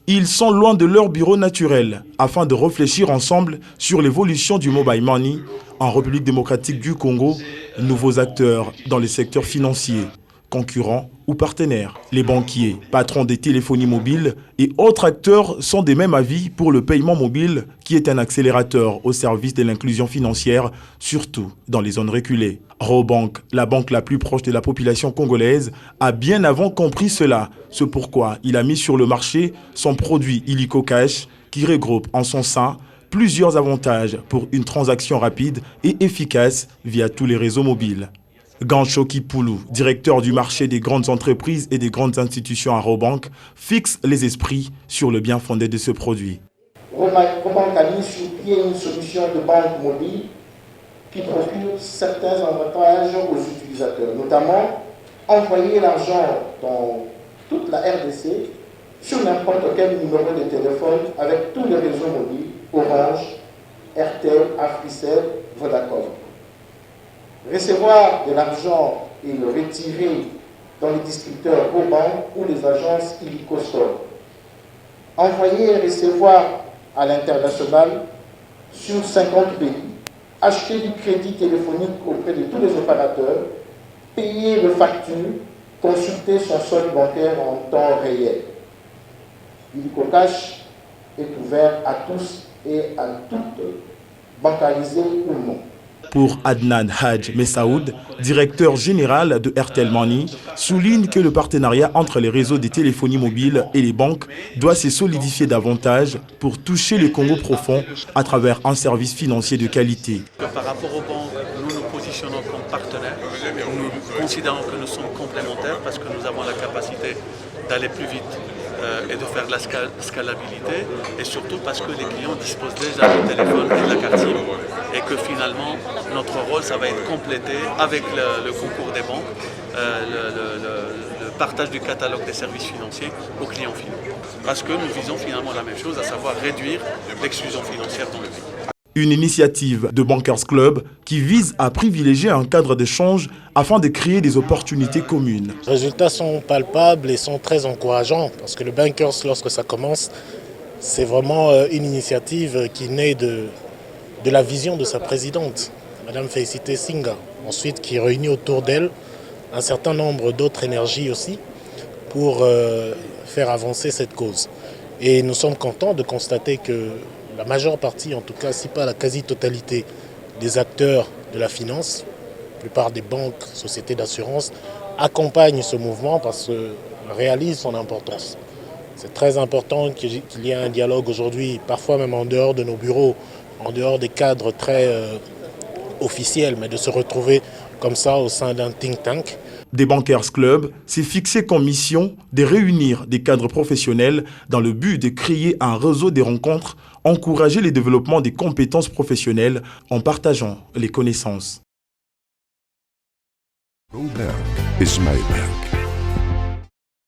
Ils sont loin de leur bureau naturel afin de réfléchir ensemble sur l'évolution du mobile money en République démocratique du Congo, nouveaux acteurs dans le secteur financier, concurrents ou partenaires. Les banquiers, patrons des téléphonies mobiles et autres acteurs sont des mêmes avis pour le paiement mobile qui est un accélérateur au service de l'inclusion financière, surtout dans les zones reculées. Robank, la banque la plus proche de la population congolaise, a bien avant compris cela. C'est pourquoi il a mis sur le marché son produit Illico Cash qui regroupe en son sein plusieurs avantages pour une transaction rapide et efficace via tous les réseaux mobiles. Gancho Kipulu, directeur du marché des grandes entreprises et des grandes institutions à Robank, fixe les esprits sur le bien fondé de ce produit. Robank a mis sur pied une solution de banque mobile qui procure certains avantages aux utilisateurs, notamment envoyer l'argent dans toute la RDC sur n'importe quel numéro de téléphone avec tous les réseaux mobiles, Orange, Airtel, Africell, Vodacom. Recevoir de l'argent et le retirer dans les distributeurs Robank ou les agences Illico Store. Envoyer et recevoir à l'international sur 50 pays. Acheter du crédit téléphonique auprès de tous les opérateurs. Payer les factures. Consulter son solde bancaire en temps réel. Illico Cash est ouvert à tous et à toutes, bancarisés ou non. Pour Adnan Hadj Messaoud, directeur général de Airtel Money, souligne que le partenariat entre les réseaux de téléphonie mobile et les banques doit se solidifier davantage pour toucher le Congo profond à travers un service financier de qualité. Par rapport aux banques, nous nous positionnons comme partenaires. Nous considérons que nous sommes complémentaires parce que nous avons la capacité d'aller plus vite et de faire de la scalabilité, et surtout parce que les clients disposent déjà du téléphone et de la carte SIM, et que finalement notre rôle ça va être complété avec le concours des banques, le partage du catalogue des services financiers aux clients finaux. Parce que nous visons finalement la même chose, à savoir réduire l'exclusion financière dans le pays. Une initiative de Bankers Club qui vise à privilégier un cadre d'échange afin de créer des opportunités communes. Les résultats sont palpables et sont très encourageants parce que le Bankers, lorsque ça commence, c'est vraiment une initiative qui naît de la vision de sa présidente, Madame Félicité Singa. Ensuite, qui réunit autour d'elle un certain nombre d'autres énergies aussi pour faire avancer cette cause. Et nous sommes contents de constater que la majeure partie, en tout cas, si pas la quasi-totalité des acteurs de la finance, la plupart des banques, sociétés d'assurance, accompagnent ce mouvement parce qu'ils réalisent son importance. C'est très important qu'il y ait un dialogue aujourd'hui, parfois même en dehors de nos bureaux, en dehors des cadres très officiels, mais de se retrouver comme ça au sein d'un think tank. Des Bankers Club s'est fixé comme mission de réunir des cadres professionnels dans le but de créer un réseau de rencontres, encourager le développement des compétences professionnelles en partageant les connaissances. Robank is my bank.